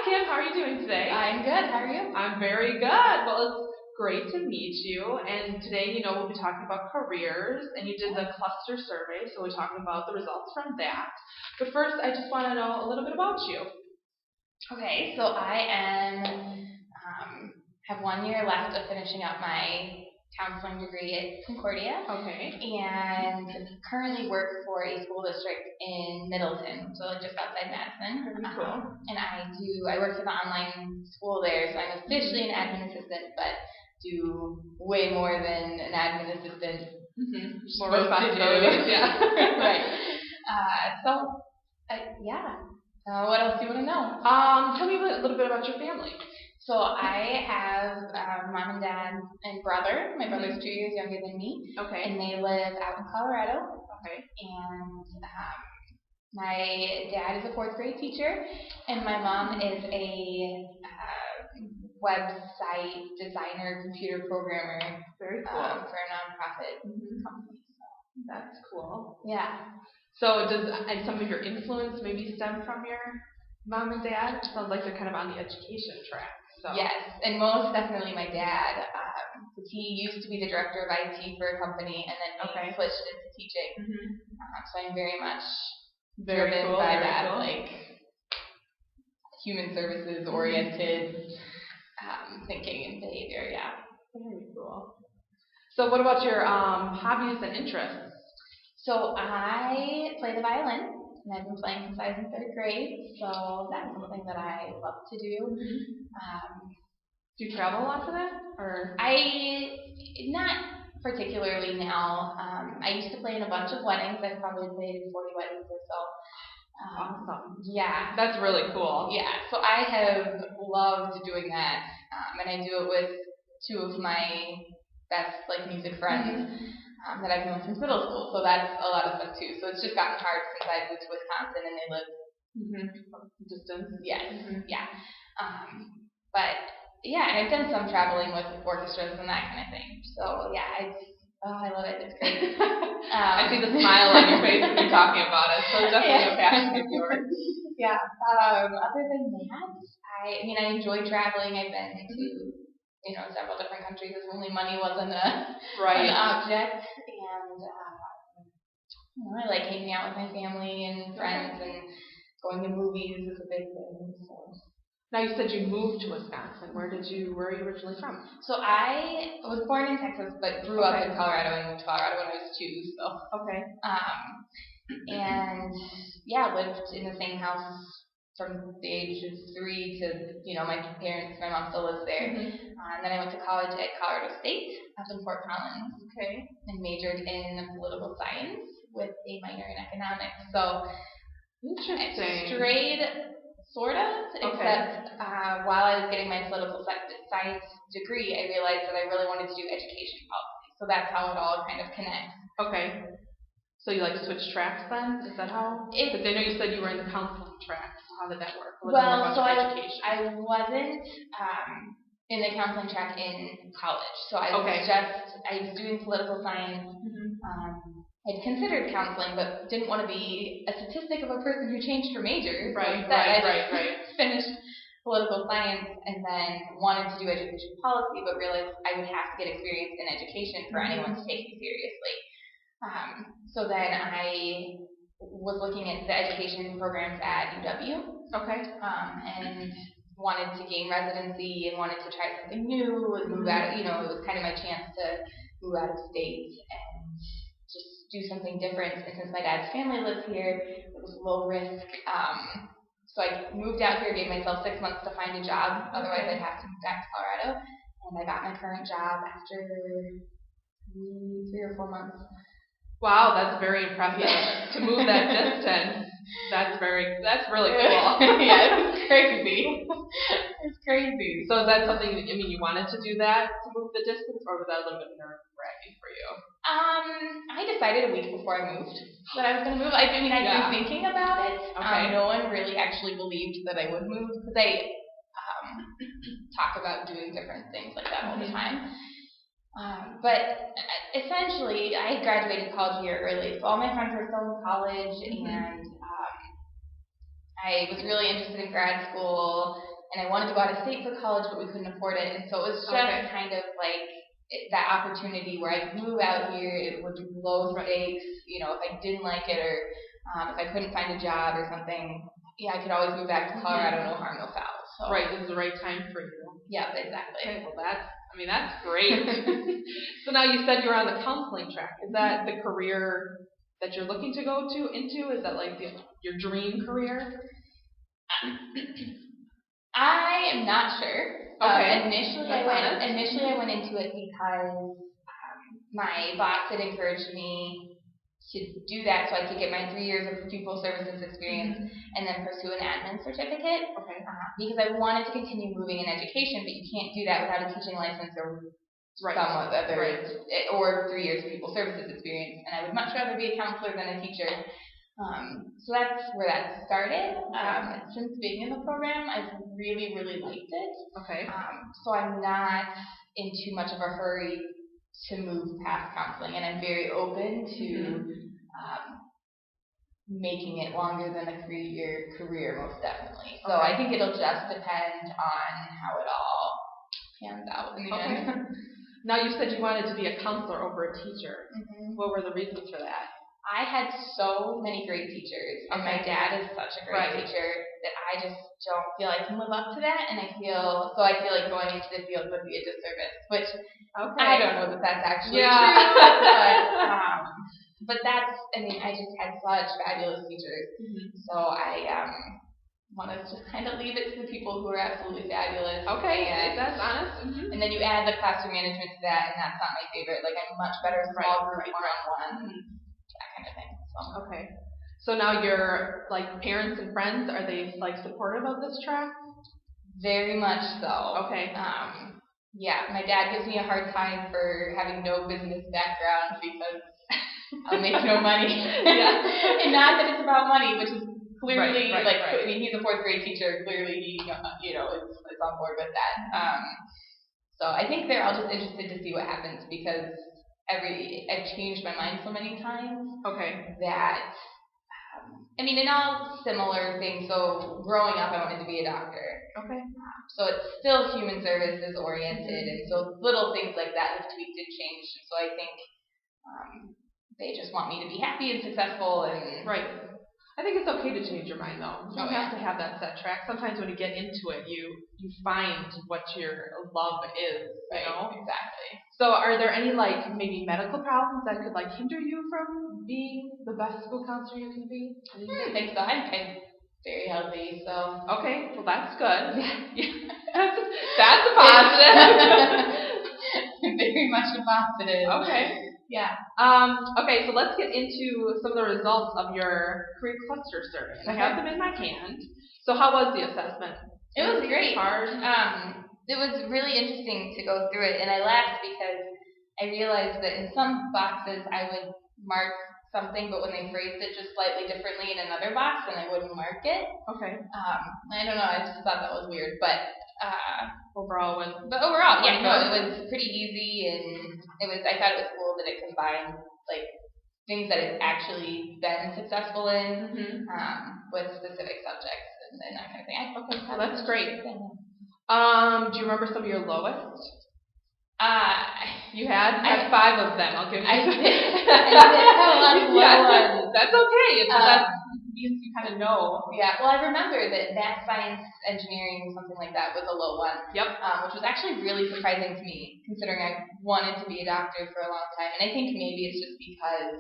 Kim. How are you doing today? I'm good. How are you? I'm very good. Well, it's great to meet you. And today, we'll be talking about careers. And you did the cluster survey, so we're talking about the results from that. But first, I just want to know a little bit about you. Okay, so I have 1 year left of finishing up my counseling degree at Concordia. Okay. And currently work for a school district in Middleton, so just outside Madison. Very cool. And I work for the online school there, so I'm officially an admin assistant, but do way more than an admin assistant. More responsibilities, yeah. Right. What else do you want to know? Tell me a little bit about your family. So I have mom and dad and brother. My brother's 2 years younger than me. Okay. And they live out in Colorado. Okay. And my dad is a fourth grade teacher, and my mom is a website designer, computer programmer. Very cool. For a nonprofit company. So that's cool. Yeah. So and some of your influence maybe stem from your mom and dad? It sounds like they're kind of on the education track. So. Yes, and most definitely my dad. Because he used to be the director of IT for a company, and then he switched into teaching. So I'm very much driven by that, like human services oriented thinking and behavior. Yeah. Very cool. So what about your hobbies and interests? So I play the violin. And I've been playing since I was in third grade, so that's something that I love to do. Do you travel a lot for that? Or not particularly now. I used to play in a bunch of weddings. I've probably played in 40 weddings or so. Awesome. Yeah. That's really cool. Yeah, so I have loved doing that, and I do it with two of my best music friends. That I've known since middle school, so that's a lot of fun too. So it's just gotten hard since I moved to Wisconsin and they live distance. Yes, yeah. But yeah, I've done some traveling with orchestras and that kind of thing. So yeah, I love it. It's great. I see the smile on your face when you're talking about it. So it's definitely a passion of yours. Yeah. Other than that, I enjoy traveling. I've been to several different countries if only money wasn't an object. And I like hanging out with my family and friends, and going to movies is a big thing. So. Now you said you moved to Wisconsin. Where are you originally from? So I was born in Texas, but grew up in Colorado and moved to Colorado when I was 2. So. Okay. And lived in the same house from the age of 3 to, my parents, my mom still lives there. And then I went to college at Colorado State up in Fort Collins. Okay. And majored in political science with a minor in economics. So, interesting. I strayed, sort of, except while I was getting my political science degree, I realized that I really wanted to do education policy. So that's how it all kind of connects. Okay. So you switched tracks then? Is that how? Because I know you said you were in the counseling track. So how did that work? I wasn't in the counseling track in college. So I was doing political science. I'd considered counseling, but didn't want to be a statistic of a person who changed her major. Right. Finished political science and then wanted to do education policy, but realized I would have to get experience in education for anyone to take me seriously. So then I was looking at the education programs at UW. And wanted to gain residency and wanted to try something new and move out. It was kind of my chance to move out of state and just do something different. And since my dad's family lives here, it was low risk. So I moved out here, gave myself 6 months to find a job. Otherwise, I'd have to move back to Colorado. And I got my current job after 3 or 4 months. Wow, that's very impressive. To move that distance, that's really cool. Yeah, it's crazy. It's crazy. So is that something, you wanted to do that, to move the distance, or was that a little bit nerve-wracking for you? I decided a week before I moved that I was going to move. I'd been thinking about it. No one really actually believed that I would move, because I talk about doing different things like that all the time. But essentially, I graduated college a year early, so all my friends were still in college, and I was really interested in grad school. and I wanted to go out of state for college, but we couldn't afford it, and so it was just kind of like that opportunity where I could move out here. It would be low stakes, you know, if I didn't like it or if I couldn't find a job or something, I could always move back to Colorado, no harm, no foul. So. Right, this is the right time for you. Yeah, exactly. Okay, well that's great. So now you said you were on the counseling track. Is that the career that you're looking to go into? Is that like your dream career? I am not sure. Okay. Initially, I went into it because my boss had encouraged me to do that so I could get my 3 years of pupil services experience and then pursue an admin certificate. Okay. Because I wanted to continue moving in education, but you can't do that without a teaching license or somewhat other, or 3 years of pupil services experience. And I would much rather be a counselor than a teacher. So that's where that started. Since being in the program, I've really, really liked it. Okay. So I'm not in too much of a hurry to move past counseling, and I'm very open to making it longer than a 3-year career, most definitely. So I think it'll just depend on how it all pans out in the end. Now you said you wanted to be a counselor over a teacher. What were the reasons for that? I had so many great teachers, and my dad is such a great teacher that I just don't feel I can live up to that, and I feel like going into the field would be a disservice, which I don't know that that's actually true, but that's, I just had such fabulous teachers, so I want to just kind of leave it to the people who are absolutely fabulous. Okay, that's honest. And then you add the classroom management to that, and that's not my favorite. Like, I'm much better at small group, one-on-one, that kind of thing. So. Okay. So now your parents and friends, are they supportive of this track? Very much so. Okay. Yeah, my dad gives me a hard time for having no business background because I'll make no money. And not that it's about money, which is clearly he's a 4th grade teacher. Clearly, he is on board with that. So I think they're all just interested to see what happens because I've changed my mind so many times. Okay. That in all similar things. So growing up, I wanted to be a doctor. Okay. So it's still human services oriented, and so little things like that have tweaked and changed. And so I think they just want me to be happy and successful and I think it's okay to change your mind though. You don't have to have that set track. Sometimes when you get into it, you find what your love is. You know? Exactly. So are there any maybe medical problems that could hinder you from being the best school counselor you can be? I don't think so. I'm very healthy, so. Okay, well that's good. That's a positive. Very much a positive. Okay. Yeah. Okay, so let's get into some of the results of your career cluster survey. I have them in my hand. So how was the assessment? It was great. Hard. It was really interesting to go through it, and I laughed because I realized that in some boxes I would mark something, but when they phrased it just slightly differently in another box, then I wouldn't mark it. Okay. I don't know. I just thought that was weird, but overall, it was pretty easy, and I thought it was cool that it combined things that it's actually been successful in with specific subjects and that kind of thing. Okay, well, that's great. Do you remember some of your lowest? You had? I have 5 of them. I'll give you. I did have a lot of low ones. That's okay. That means you kind of know. Yeah. Well, I remember that math, science, engineering, something like that, was a low one. Yep. Which was actually really surprising to me, considering I wanted to be a doctor for a long time. And I think maybe it's just because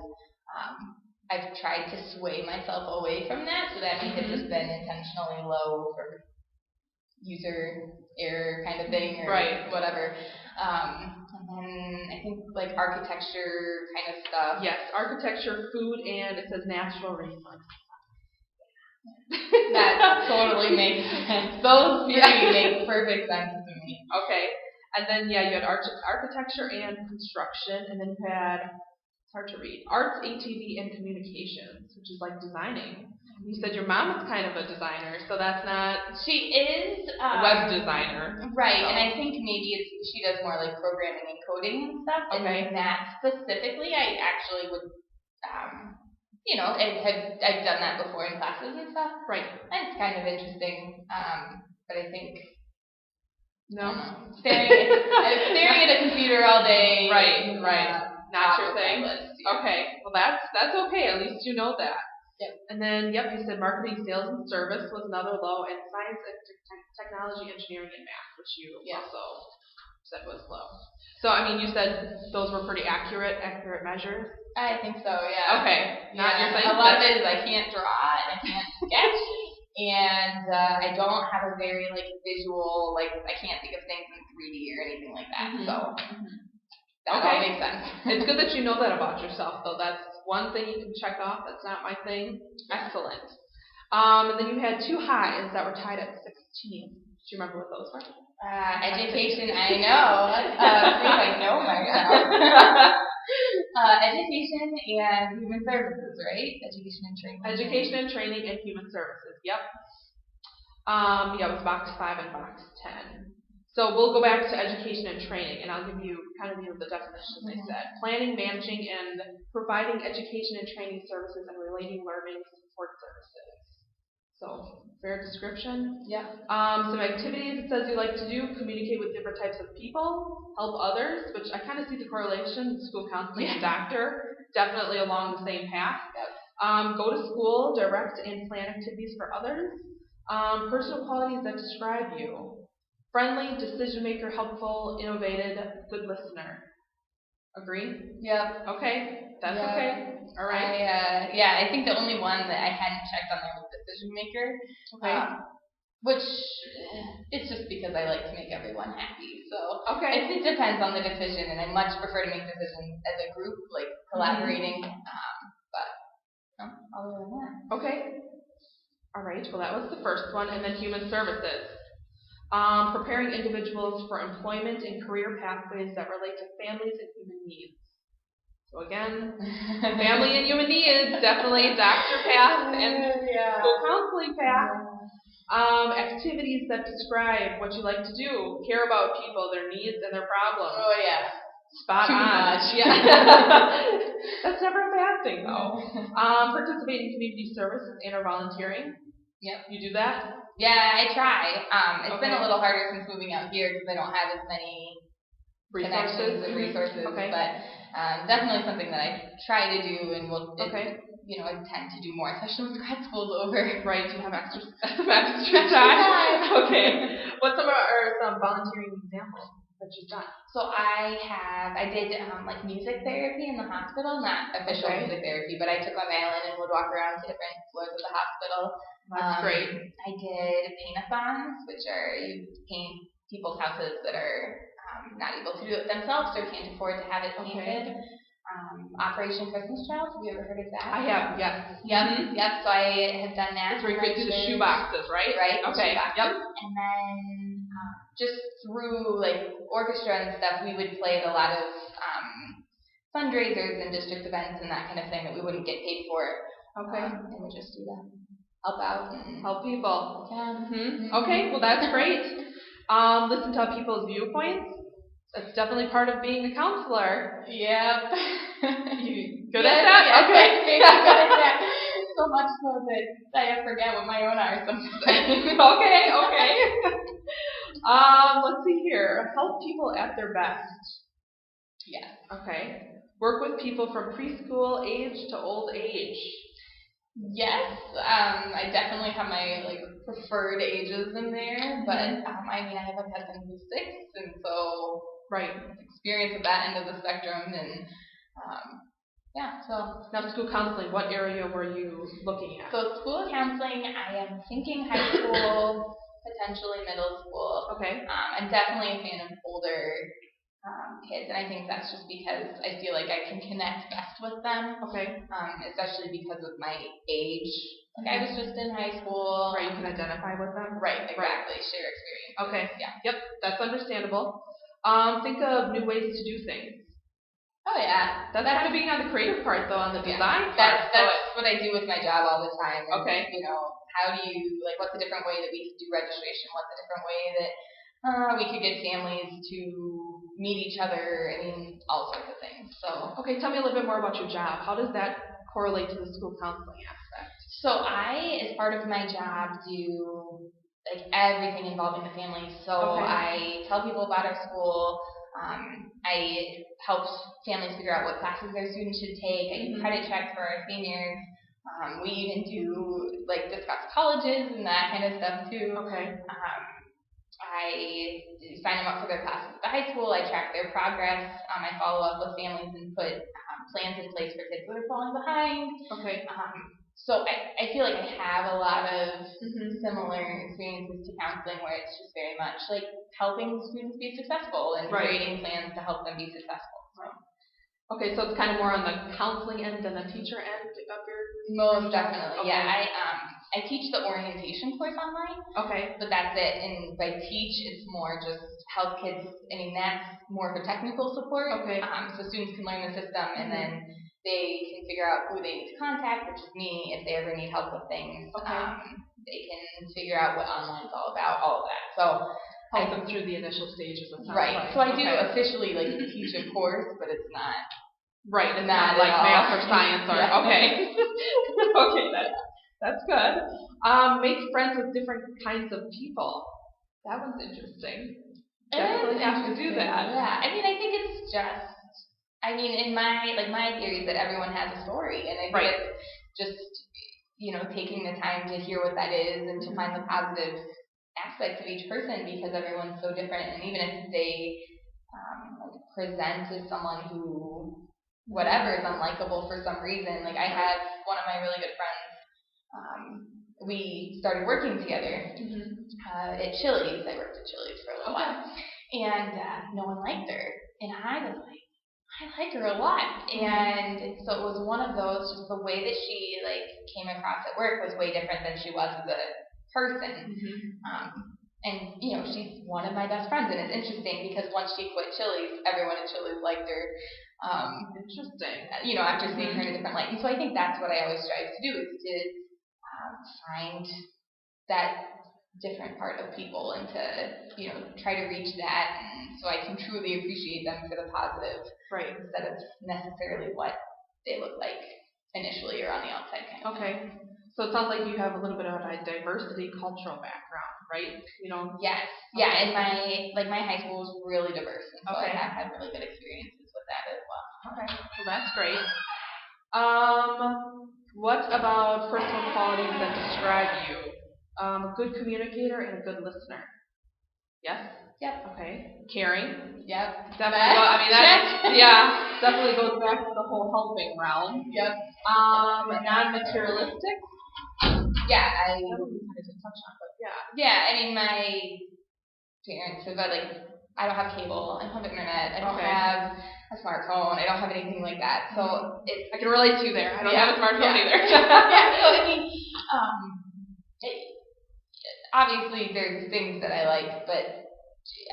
I've tried to sway myself away from that, so that may have just been intentionally low for user error kind of thing or whatever. And then I think architecture kind of stuff. Yes, architecture, food, and it says natural resources. That totally makes sense. Those 3 make perfect sense to me. Okay. And then you had architecture and construction, and then you had, it's hard to read, arts, ATV, and communications, which is designing. You said your mom is kind of a designer, so that's not. She is a web designer, right? So. And I think maybe she does more programming and coding and stuff. Okay. And that specifically, I actually would, I've done that before in classes and stuff. Right. And it's kind of interesting. but I think No. Staring at a computer all day. Right. Not your thing. List, yeah. Okay. Well, that's okay. At least you know that. Yep. And then, you said marketing, sales, and service was another low, and science and technology, engineering, and math, which you also said was low. So, I mean, you said those were pretty accurate measures? I think so, yeah. Okay. Not your thing? A lot of it is I can't draw and I can't sketch, and I don't have a very, visual, I can't think of things in 3D or anything like that, so that all makes sense. It's good that you know that about yourself, though. That's one thing you can check off. That's not my thing. Excellent. And then you had 2 highs that were tied at 16. Do you remember what those were? Education, I know. I know myself. Education and human services, right? Education and training. Education and training and human services. Yep. It was box 5 and box 10. So we'll go back to education and training, and I'll give you kind of the definitions they said. Planning, managing, and providing education and training services and relating learning support services. So, fair description. Yeah. Some activities it says you like to do: communicate with different types of people, help others, which I kind of see the correlation. School counseling and doctor, definitely along the same path. Yep. Go to school, direct and plan activities for others. Personal qualities that describe you: friendly, decision maker, helpful, innovative, good listener. Agree? Yep. Okay. That's okay. All right. I think the only one that I hadn't checked on there was decision maker. Okay. Which it's just because I like to make everyone happy. So okay. It depends on the decision, and I much prefer to make decisions as a group, collaborating. But other than that. Okay. All right. Well, that was the first one, and then human services. Preparing individuals for employment and career pathways that relate to families and human needs. So again, family and human needs, definitely doctor path and school counseling path. Activities that describe what you like to do, care about people, their needs, and their problems. Oh, yeah. Spot Too on. much. Yeah. That's never a bad thing, though. Participate in community services and or volunteering. Yep. You do that? Yeah, I try. It's been a little harder since moving out here because I don't have as many connections and resources. Okay. But definitely something that I try to do and will intend to do more, especially when grad school's over. Right, you have extra time. Okay. What are some volunteering examples that you've done? So I did music therapy in the hospital, not official music therapy, but I took my violin and would walk around to different floors of the hospital. That's great. I did paint-a-thons, which are you paint people's houses that are not able to do it themselves or can't afford to have it painted. Operation Christmas Child, have you ever heard of that? I have, yes. Yep, so I have done that. That's where you could do the shoe boxes, right? Right, okay, yep. And then just through orchestra and stuff, we would play at a lot of fundraisers and district events and that kind of thing that we wouldn't get paid for. Okay. And we just do that. Help out and help people. Yeah. Okay, well that's great. Listen to people's viewpoints. That's definitely part of being a counselor. Yep. You good at that? Yes, okay. I'm good at that. So much so that I forget what my own are sometimes. Okay. Let's see here. Help people at their best. Yes. Okay. Work with people from preschool age to old age. Yes, I definitely have my preferred ages in there, but I have a cousin who's 6, and so experience at that end of the spectrum, and so. Now, school counseling, what area were you looking at? So school counseling, I am thinking high school, potentially middle school. Okay. I'm definitely a fan of older kids, and I think that's just because I feel like I can connect best with them. Okay. Especially because of my age. I was just in high school. Right, you can identify with them. Right, exactly. Share experience. Okay. Yeah. Yep, that's understandable. Think of new ways to do things. Oh yeah. That's kind of being on the creative part, though, on the design part. That's what I do with my job all the time. Okay. How do you what's a different way that we could do registration? What's a different way that we could get families to meet each other, all sorts of things. So, okay, tell me a little bit more about your job. How does that correlate to the school counseling aspect? So I, as part of my job, do like everything involving the family. So I tell people about our school. I helped families figure out what classes their students should take. I do credit checks for our seniors. We even do like discuss colleges and that kind of stuff too. I sign them up for their classes at the high school. I track their progress. I follow up with families and put plans in place for kids that are falling behind. So I feel like I have a lot of similar experiences to counseling, where it's just very much like helping students be successful and creating plans to help them be successful. Okay, so it's kind of more on the counseling end than the teacher end of your... Most definitely, yeah. I teach the orientation course online. But that's it. And by teach, it's more just help kids. I mean, that's more for technical support. So students can learn the system, and then they can figure out who they need to contact, which is me, if they ever need help with things. They can figure out what online is all about, all of that. So help them through the initial stages of So I do officially like teach a course, but it's not it's not like math or science or that's good. Make friends with different kinds of people. That one's interesting. Definitely have to do that. Yeah, I mean, I think it's just, in my theory is that everyone has a story, and I think it's just, taking the time to hear what that is and to find the positive aspects of each person, because everyone's so different. And even if they present as someone who whatever is unlikable for some reason, like I had one of my really good friends, we started working together at Chili's. I worked at Chili's for a little while, and no one liked her, and I was like, I like her a lot. And so it was one of those, just the way that she came across at work was way different than she was as a person. And she's one of my best friends, and it's interesting because once she quit Chili's, everyone at Chili's liked her. Interesting. After seeing her in a different light. And so I think that's what I always strive to do, is to find that different part of people and to try to reach that, and so I can truly appreciate them for the positive, instead of necessarily what they look like initially or on the outside kind of thing. So it sounds like you have a little bit of a diversity cultural background, right? Yes. Yeah, and my high school was really diverse, and so I have had really good experiences with that as well. Well, that's great. What about personal qualities that describe you? A good communicator and a good listener. Yes? Yep. Okay. Caring. Yep. Definitely. Definitely goes back to the whole helping realm. Yep. Non-materialistic. Yeah, I didn't touch on, but my parents said that I don't have cable, I don't have internet, I don't have a smartphone, I don't have anything like that. So I can relate to you there. I don't have a smartphone either. Obviously there's things that I like, but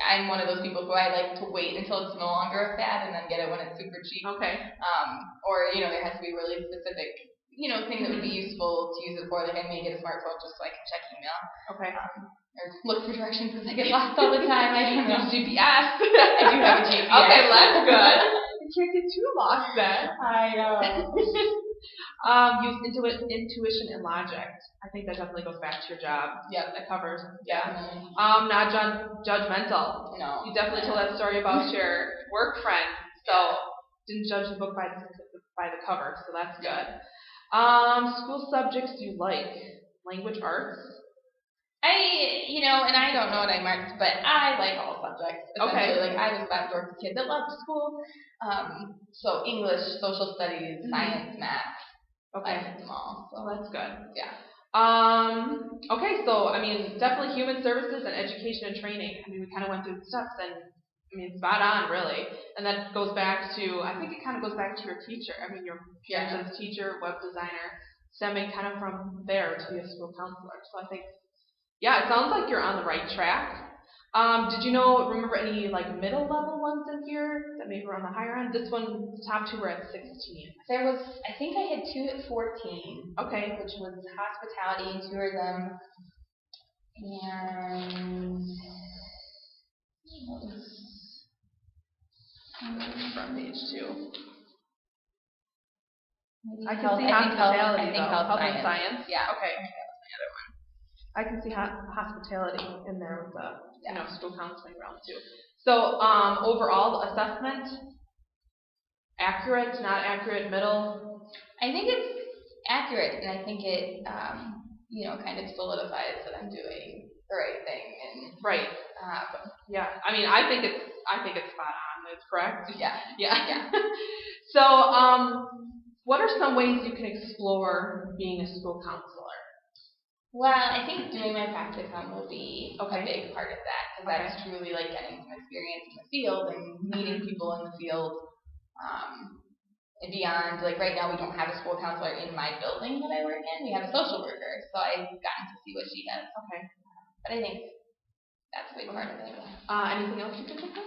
I'm one of those people who I like to wait until it's no longer a fad and then get it when it's super cheap. Or there has to be really specific thing that would be useful to use it for. Like I may get a smartphone just so I can check email. Or look for directions because I get lost all the time. I don't know. GPS. I do have a GPS. Okay, that's good. You can't get too lost then. I know. Use intuition and logic. I think that definitely goes back to your job. That covers. Not judgmental. No. You definitely told that story about your work friend. So didn't judge the book by the cover. So that's good. School subjects you like. Language arts. And I don't know what I marked, but I like all subjects. Essentially. I was that dorky kid that loved school. So English, social studies, science, math. I liked them all. So that's good. Yeah. So definitely human services and education and training. We kind of went through the steps, and spot on, really. And that goes back to, I think it kind of goes back to your teacher. Your parents' teacher, web designer, stemming kind of from there to be a school counselor. So I think, it sounds like you're on the right track. Did you remember any middle level ones in here that maybe were on the higher end? This one, top two were at 16. There was, I think I had 2 at 14. Which was hospitality and tourism. And from page 2. I can see hospitality, health and science. Yeah. Okay. I can see hospitality in there with the school counseling realm too. So overall assessment, accurate, not accurate, middle. I think it's accurate, and I think it kind of solidifies that I'm doing the right thing. And right. Yeah. I mean, I think it's spot on. It's correct. Yeah. So what are some ways you can explore being a school counselor? Well, I think doing my practicum will be a big part of that, because that's truly like getting some experience in the field and meeting people in the field. And beyond, like right now we don't have a school counselor in my building that I work in. We have a social worker, so I've gotten to see what she does. Okay. But I think that's a big part of it. Anything else you can think of?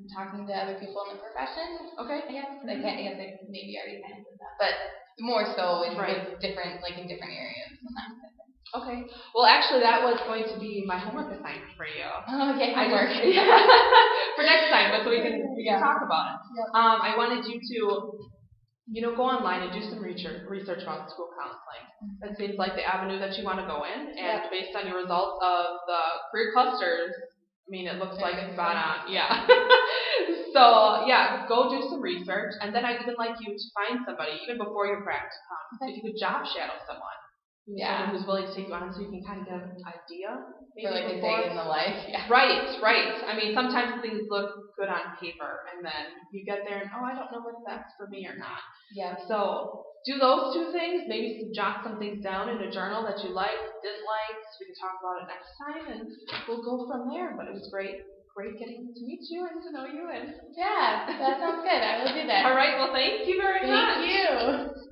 Talking to other people in the profession. Okay. I guess I maybe already kind of did that, but more so in different areas. Okay. Well, actually, that was going to be my homework assignment for you. Oh, okay. Homework. For next time, but so we can talk about it. Yep. I wanted you to, go online and do some research about school counseling. That seems like the avenue that you want to go in, and based on your results of the career clusters, I mean, it looks like it's spot on. Yeah. So, go do some research, and then I'd even like you to find somebody, even before your practicum, if you could job shadow someone. Someone who's willing to take you on, so you can kind of get an idea. For like a day in the life. Yeah. Right. I mean, sometimes things look good on paper, and then you get there and, I don't know if that's for me or not. Yeah. So do those two things. Maybe jot some things down in a journal that you liked, didn't like, so we can talk about it next time, and we'll go from there. But it was great getting to meet you and to know you. And yeah, that sounds good. I will do that. All right. Well, thank you very much. Thank you.